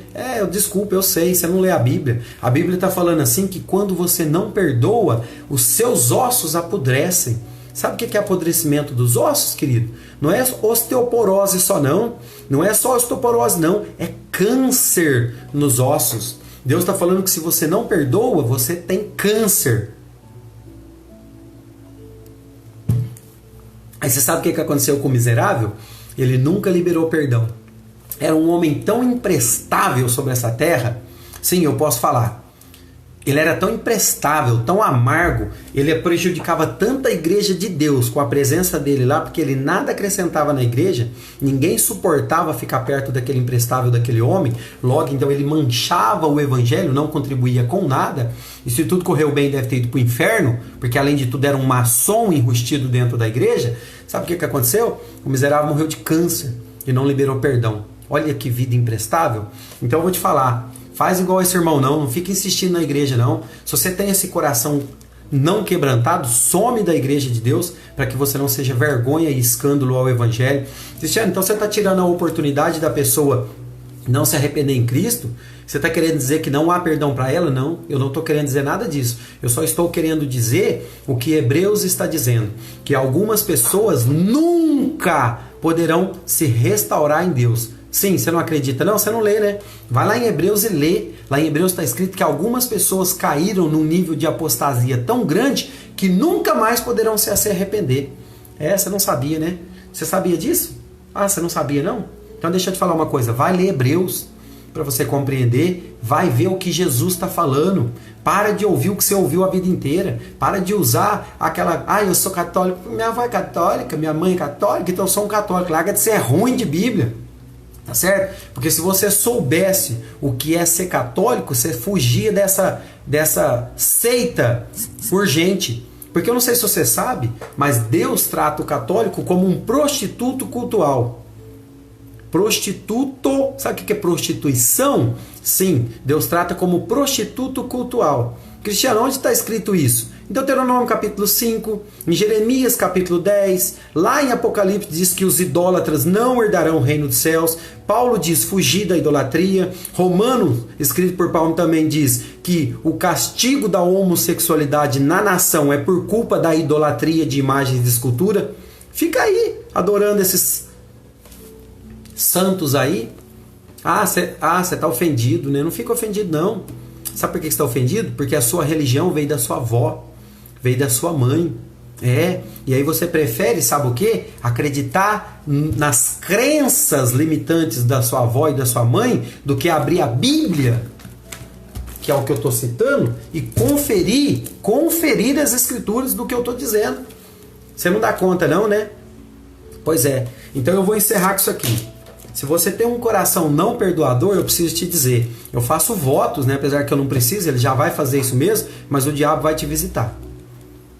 Desculpa, eu sei, você não lê a Bíblia. A Bíblia está falando assim que quando você não perdoa, os seus ossos apodrecem. Sabe o que é apodrecimento dos ossos, querido? Não é osteoporose só não. Não é só osteoporose não. É câncer nos ossos. Deus está falando que se você não perdoa, você tem câncer. Aí você sabe o que aconteceu com o miserável? Ele nunca liberou perdão. Era um homem tão imprestável sobre essa terra. Sim, eu posso falar. Ele era tão imprestável, tão amargo, ele prejudicava tanta igreja de Deus com a presença dele lá, porque ele nada acrescentava na igreja, ninguém suportava ficar perto daquele imprestável, daquele homem, logo então ele manchava o evangelho, não contribuía com nada, e se tudo correu bem deve ter ido para o inferno, porque além de tudo era um maçom enrustido dentro da igreja. Sabe o que aconteceu? O miserável morreu de câncer e não liberou perdão. Olha que vida imprestável. Então eu vou te falar, faz igual esse irmão não fica insistindo na igreja não. Se você tem esse coração não quebrantado, some da igreja de Deus, para que você não seja vergonha e escândalo ao evangelho. Cristiano, então você está tirando a oportunidade da pessoa não se arrepender em Cristo? Você está querendo dizer que não há perdão para ela? Não, eu não estou querendo dizer nada disso. Eu só estou querendo dizer o que Hebreus está dizendo, que algumas pessoas nunca poderão se restaurar em Deus. Sim, você não acredita? Não, você não lê, né? Vai lá em Hebreus e lê. Lá em Hebreus está escrito que algumas pessoas caíram num nível de apostasia tão grande que nunca mais poderão se arrepender. Você não sabia, né? Você sabia disso? Ah, você não sabia, não? Então deixa eu te falar uma coisa. Vai ler Hebreus para você compreender. Vai ver o que Jesus está falando. Para de ouvir o que você ouviu a vida inteira. Para de usar aquela... eu sou católico. Minha avó é católica, minha mãe é católica, então eu sou um católico. Larga de ser ruim de Bíblia. Tá certo? Porque se você soubesse o que é ser católico, você fugia dessa seita urgente. Porque eu não sei se você sabe, mas Deus trata o católico como um prostituto cultual. Prostituto, sabe o que é prostituição? Sim, Deus trata como prostituto cultual. Cristiano, onde está escrito isso? Em Deuteronômio capítulo 5, em Jeremias capítulo 10, lá em Apocalipse diz que os idólatras não herdarão o reino dos céus. Paulo diz fugir da idolatria. Romanos, escrito por Paulo, também diz que o castigo da homossexualidade na nação é por culpa da idolatria de imagens de escultura. Fica aí adorando esses santos aí. Você está ofendido, né? Não fica ofendido não. Sabe por que você está ofendido? Porque a sua religião veio da sua avó, veio da sua mãe. E aí você prefere, sabe o quê? Acreditar nas crenças limitantes da sua avó e da sua mãe do que abrir a Bíblia, que é o que eu estou citando, e conferir as escrituras do que eu estou dizendo. Você não dá conta não, né? Pois é. Então eu vou encerrar com isso aqui. Se você tem um coração não perdoador, eu preciso te dizer, eu faço votos, né? Apesar que eu não preciso, ele já vai fazer isso mesmo, mas o diabo vai te visitar.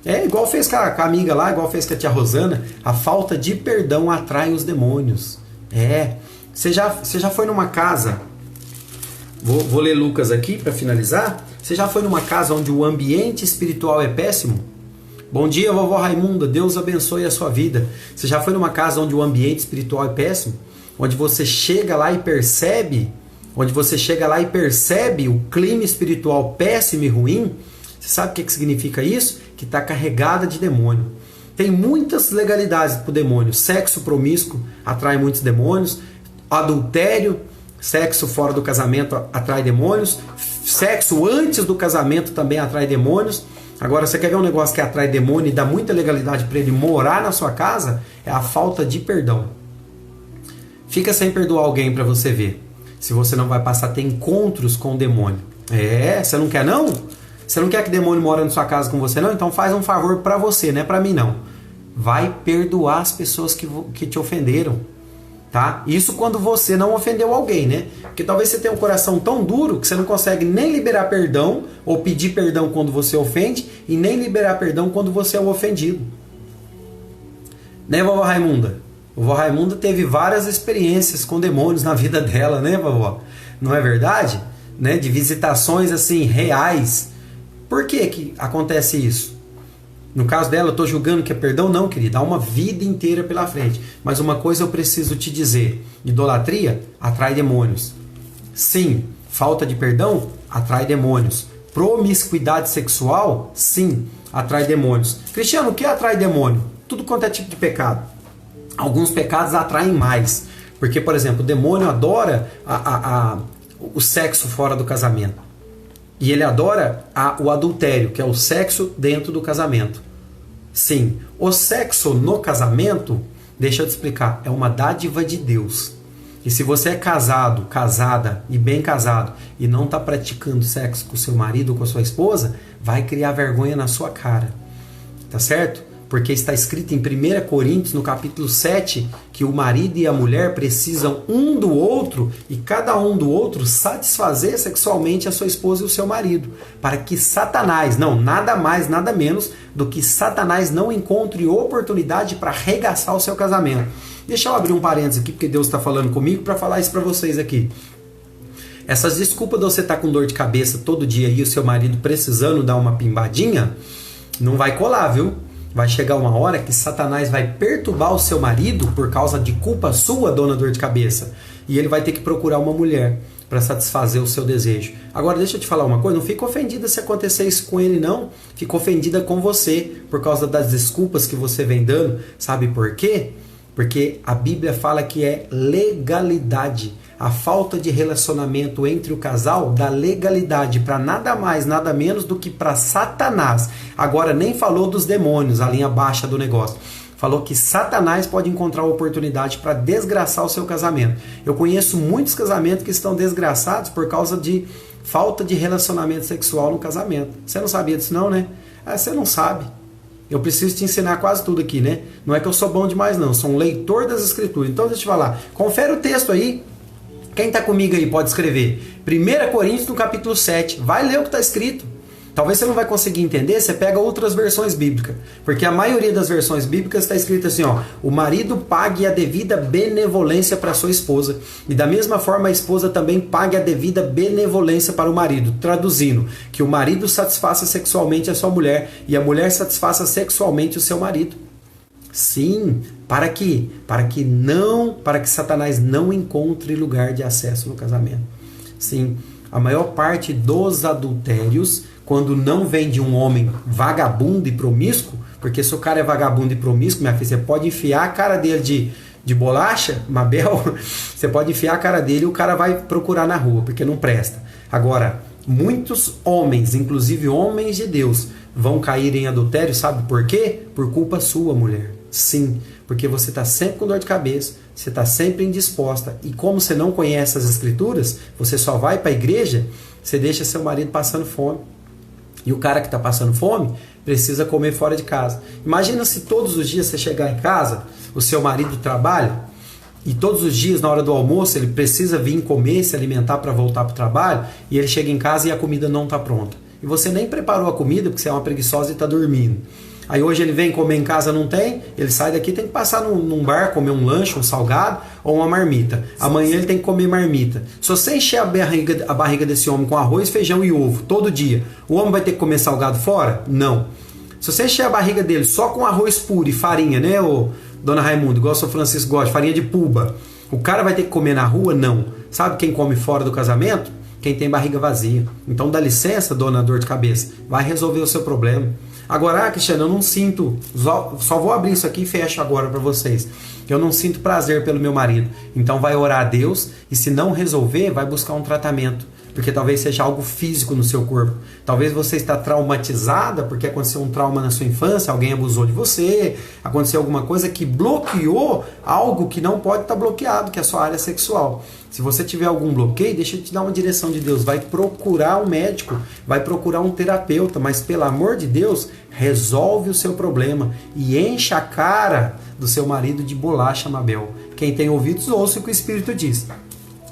Igual fez com a amiga lá, igual fez com a tia Rosana, a falta de perdão atrai os demônios. Você já foi numa casa, vou ler Lucas aqui para finalizar, você já foi numa casa onde o ambiente espiritual é péssimo? Bom dia, vovó Raimunda, Deus abençoe a sua vida. Você já foi numa casa onde o ambiente espiritual é péssimo? Onde você chega lá e percebe o clima espiritual péssimo e ruim? Você sabe o que significa isso? Que está carregada de demônio. Tem muitas legalidades para o demônio. Sexo promíscuo atrai muitos demônios. Adultério, sexo fora do casamento atrai demônios. Sexo antes do casamento também atrai demônios. Agora, você quer ver um negócio que atrai demônio e dá muita legalidade para ele morar na sua casa? É a falta de perdão. Fica sem perdoar alguém para você ver se você não vai passar a ter encontros com o demônio. Você não quer não? Você não quer que o demônio mora na sua casa com você não? Então faz um favor para você, não é para mim não. Vai perdoar as pessoas que te ofenderam, tá? Isso quando você não ofendeu alguém, né? Porque talvez você tenha um coração tão duro que você não consegue nem liberar perdão ou pedir perdão quando você ofende e nem liberar perdão quando você é o ofendido. Né, vovó Raimunda? Vovó Raimunda teve várias experiências com demônios na vida dela, né, vovó? Não é verdade? Né? De visitações assim reais. Por que acontece isso? No caso dela, eu estou julgando que é perdão? Não, querida, há uma vida inteira pela frente. Mas uma coisa eu preciso te dizer: idolatria atrai demônios. Sim, falta de perdão atrai demônios. Promiscuidade sexual, sim, atrai demônios. Cristiano, o que atrai demônio? Tudo quanto é tipo de pecado. Alguns pecados atraem mais. Porque, por exemplo, o demônio adora o sexo fora do casamento. E ele adora o adultério, que é o sexo dentro do casamento. Sim, o sexo no casamento, deixa eu te explicar, é uma dádiva de Deus. E se você é casado, casada e bem casado e não está praticando sexo com o seu marido ou com a sua esposa, vai criar vergonha na sua cara. Tá certo? Porque está escrito em 1 Coríntios, no capítulo 7, que o marido e a mulher precisam um do outro e cada um do outro satisfazer sexualmente a sua esposa e o seu marido, para que Satanás, não, nada mais, nada menos do que Satanás não encontre oportunidade para arregaçar o seu casamento. Deixa eu abrir um parênteses aqui, porque Deus está falando comigo para falar isso para vocês aqui. Essas desculpas de você estar com dor de cabeça todo dia e o seu marido precisando dar uma pimbadinha, não vai colar, viu? Vai chegar uma hora que Satanás vai perturbar o seu marido por causa de culpa sua, dona dor de cabeça. E ele vai ter que procurar uma mulher para satisfazer o seu desejo. Agora, deixa eu te falar uma coisa. Não fica ofendida se acontecer isso com ele, não. Fica ofendida com você por causa das desculpas que você vem dando. Sabe por quê? Porque a Bíblia fala que é legalidade. A falta de relacionamento entre o casal dá legalidade para nada mais, nada menos do que para Satanás. Agora nem falou dos demônios, a linha baixa do negócio. Falou que Satanás pode encontrar oportunidade para desgraçar o seu casamento. Eu conheço muitos casamentos que estão desgraçados por causa de falta de relacionamento sexual no casamento. Você não sabia disso não, né? Você não sabe. Eu preciso te ensinar quase tudo aqui, né? Não é que eu sou bom demais não, sou um leitor das escrituras. Então deixa eu te falar, confere o texto aí. Quem está comigo aí pode escrever 1 Coríntios no capítulo 7. Vai ler o que está escrito. Talvez você não vai conseguir entender, você pega outras versões bíblicas. Porque a maioria das versões bíblicas está escrito assim, ó: o marido pague a devida benevolência para sua esposa. E da mesma forma a esposa também pague a devida benevolência para o marido. Traduzindo, que o marido satisfaça sexualmente a sua mulher e a mulher satisfaça sexualmente o seu marido. Sim, para que Satanás não encontre lugar de acesso no casamento. Sim, a maior parte dos adultérios, quando não vem de um homem vagabundo e promíscuo, porque se o cara é vagabundo e promíscuo, minha filha, você pode enfiar a cara dele de bolacha, Mabel, você pode enfiar a cara dele e o cara vai procurar na rua, porque não presta. Agora, muitos homens, inclusive homens de Deus, vão cair em adultério, sabe por quê? Por culpa sua, mulher. Sim, porque você está sempre com dor de cabeça, você está sempre indisposta, e como você não conhece as escrituras, você só vai para a igreja, você deixa seu marido passando fome. E o cara que está passando fome precisa comer fora de casa. Imagina se todos os dias você chegar em casa, o seu marido trabalha, e todos os dias na hora do almoço ele precisa vir comer, se alimentar para voltar para o trabalho, e ele chega em casa e a comida não está pronta. E você nem preparou a comida porque você é uma preguiçosa e está dormindo. Aí hoje ele vem comer em casa, não tem, ele sai daqui, tem que passar num bar, comer um lanche, um salgado ou uma marmita. Amanhã ele tem que comer marmita. Se você encher a barriga desse homem com arroz, feijão e ovo todo dia, o homem vai ter que comer salgado fora? Não. Se você encher a barriga dele só com arroz puro e farinha, né, ô, dona Raimundo, igual o São Francisco gosta, farinha de puba, o cara vai ter que comer na rua? Não. Sabe quem come fora do casamento? Quem tem barriga vazia. Então dá licença, dona dor de cabeça, vai resolver o seu problema. Agora, Cristiano, eu não sinto, só vou abrir isso aqui e fecho agora para vocês. Eu não sinto prazer pelo meu marido. Então vai orar a Deus e se não resolver, vai buscar um tratamento. Porque talvez seja algo físico no seu corpo. Talvez você está traumatizada porque aconteceu um trauma na sua infância, alguém abusou de você, aconteceu alguma coisa que bloqueou algo que não pode estar bloqueado, que é a sua área sexual. Se você tiver algum bloqueio, deixa eu te dar uma direção de Deus. Vai procurar um médico, vai procurar um terapeuta, mas pelo amor de Deus, resolve o seu problema e encha a cara do seu marido de bolacha, Mabel. Quem tem ouvidos, ouça o que o Espírito diz.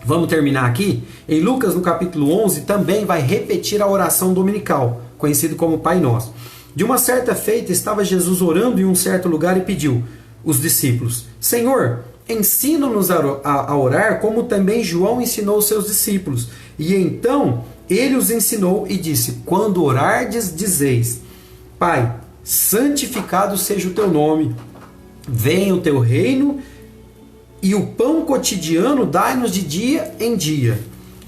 Vamos terminar aqui? Em Lucas, no capítulo 11, também vai repetir a oração dominical, conhecido como Pai Nosso. De uma certa feita, estava Jesus orando em um certo lugar e pediu os discípulos: Senhor, ensina-nos a orar como também João ensinou os seus discípulos. E então ele os ensinou e disse: quando orardes, dizeis: Pai, santificado seja o teu nome, venha o teu reino e o pão cotidiano dai-nos de dia em dia.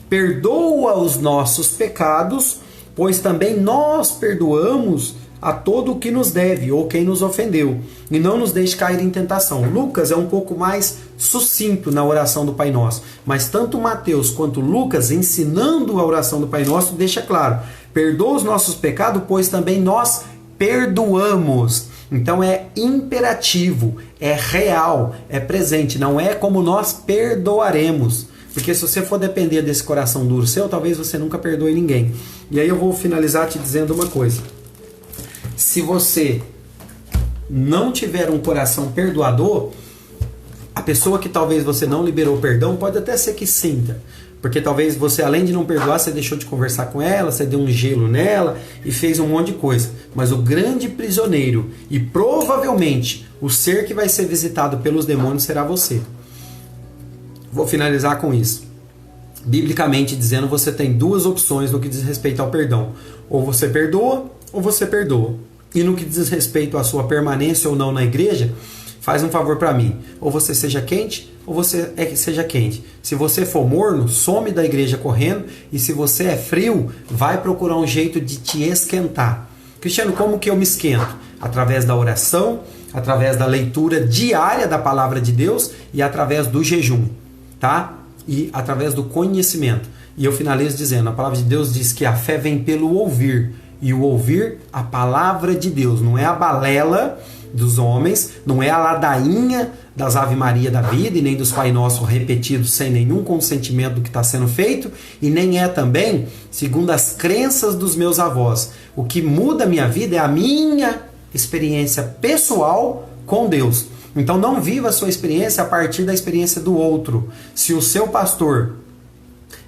Perdoa os nossos pecados, pois também nós perdoamos a todo o que nos deve ou quem nos ofendeu, e não nos deixe cair em tentação. Lucas é um pouco mais sucinto na oração do Pai Nosso, mas tanto Mateus quanto Lucas, ensinando a oração do Pai Nosso, deixa claro: perdoa os nossos pecados, pois também nós perdoamos. Então é imperativo, é real, é presente, não é como nós perdoaremos. Porque se você for depender desse coração duro seu, talvez você nunca perdoe ninguém. E aí eu vou finalizar te dizendo uma coisa. Se você não tiver um coração perdoador, a pessoa que talvez você não liberou perdão pode até ser que sinta. Porque talvez você, além de não perdoar, você deixou de conversar com ela, você deu um gelo nela e fez um monte de coisa. Mas o grande prisioneiro e provavelmente o ser que vai ser visitado pelos demônios será você. Vou finalizar com isso. Biblicamente dizendo, você tem duas opções no que diz respeito ao perdão. Ou você perdoa, ou você perdoa. E no que diz respeito à sua permanência ou não na igreja, faz um favor para mim. Ou você seja quente, ou você seja quente. Se você for morno, some da igreja correndo. E se você é frio, vai procurar um jeito de te esquentar. Cristiano, como que eu me esquento? Através da oração, através da leitura diária da palavra de Deus e através do jejum, tá? E através do conhecimento. E eu finalizo dizendo, a palavra de Deus diz que a fé vem pelo ouvir. E o ouvir a palavra de Deus, não é a balela dos homens, não é a ladainha das Ave Maria da vida e nem dos Pai Nosso repetidos sem nenhum consentimento do que está sendo feito, e nem é também segundo as crenças dos meus avós. O que muda a minha vida é a minha experiência pessoal com Deus. Então não viva a sua experiência a partir da experiência do outro. Se o seu pastor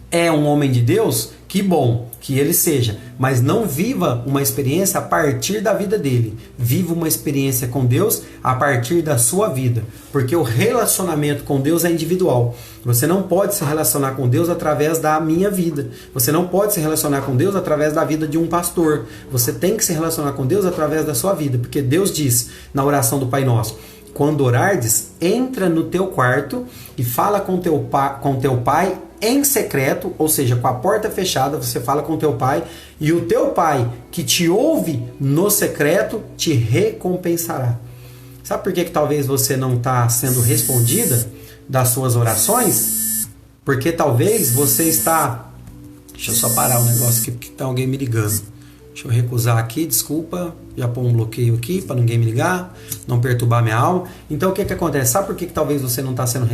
é um homem de Deus, que bom que ele seja, mas não viva uma experiência a partir da vida dele. Viva uma experiência com Deus a partir da sua vida, porque o relacionamento com Deus é individual. Você não pode se relacionar com Deus através da minha vida. Você não pode se relacionar com Deus através da vida de um pastor. Você tem que se relacionar com Deus através da sua vida, porque Deus diz na oração do Pai Nosso: quando orardes, entra no teu quarto e fala com teu pai em secreto, ou seja, com a porta fechada, você fala com teu pai, e o teu pai que te ouve no secreto te recompensará. Sabe por que talvez você não está sendo respondida das suas orações? Porque talvez você está... Deixa eu só parar o negócio aqui, porque está alguém me ligando. Deixa eu recusar aqui, desculpa, já pôr um bloqueio aqui para ninguém me ligar, não perturbar minha alma. Então o que acontece? Sabe por que talvez você não está sendo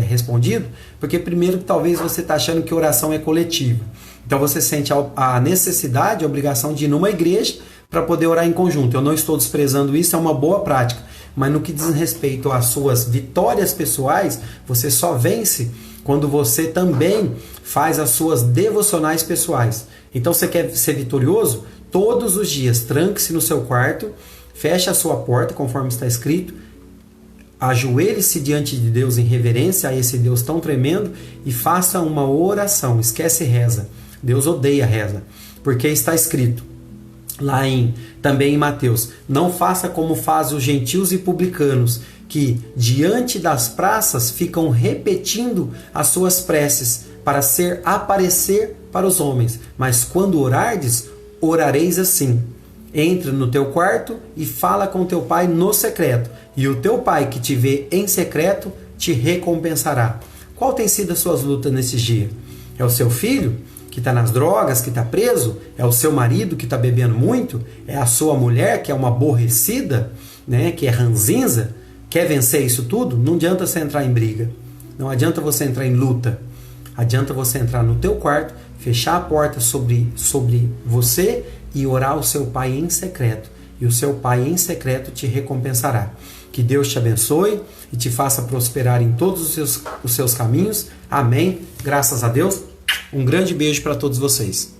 respondido? Porque primeiro talvez você está achando que oração é coletiva. Então você sente a necessidade, a obrigação de ir numa igreja para poder orar em conjunto. Eu não estou desprezando isso, é uma boa prática. Mas no que diz respeito às suas vitórias pessoais, você só vence quando você também faz as suas devocionais pessoais. Então você quer ser vitorioso? Todos os dias, tranque-se no seu quarto, feche a sua porta, conforme está escrito, ajoelhe-se diante de Deus em reverência a esse Deus tão tremendo e faça uma oração. Esquece reza. Deus odeia reza, porque está escrito lá também em Mateus: não faça como fazem os gentios e publicanos, que diante das praças ficam repetindo as suas preces para aparecer para os homens. Mas quando orardes, orareis assim: entra no teu quarto e fala com teu pai no secreto, e o teu pai que te vê em secreto te recompensará. Qual tem sido as suas lutas nesses dias? É o seu filho que está nas drogas, que está preso? É o seu marido que está bebendo muito? É a sua mulher que é uma aborrecida, né, que é ranzinza? Quer vencer isso tudo? Não adianta você entrar em briga, não adianta você entrar em luta. Adianta você entrar no teu quarto, fechar a porta sobre você e orar ao seu pai em secreto. E o seu pai em secreto te recompensará. Que Deus te abençoe e te faça prosperar em todos os seus caminhos. Amém. Graças a Deus. Um grande beijo para todos vocês.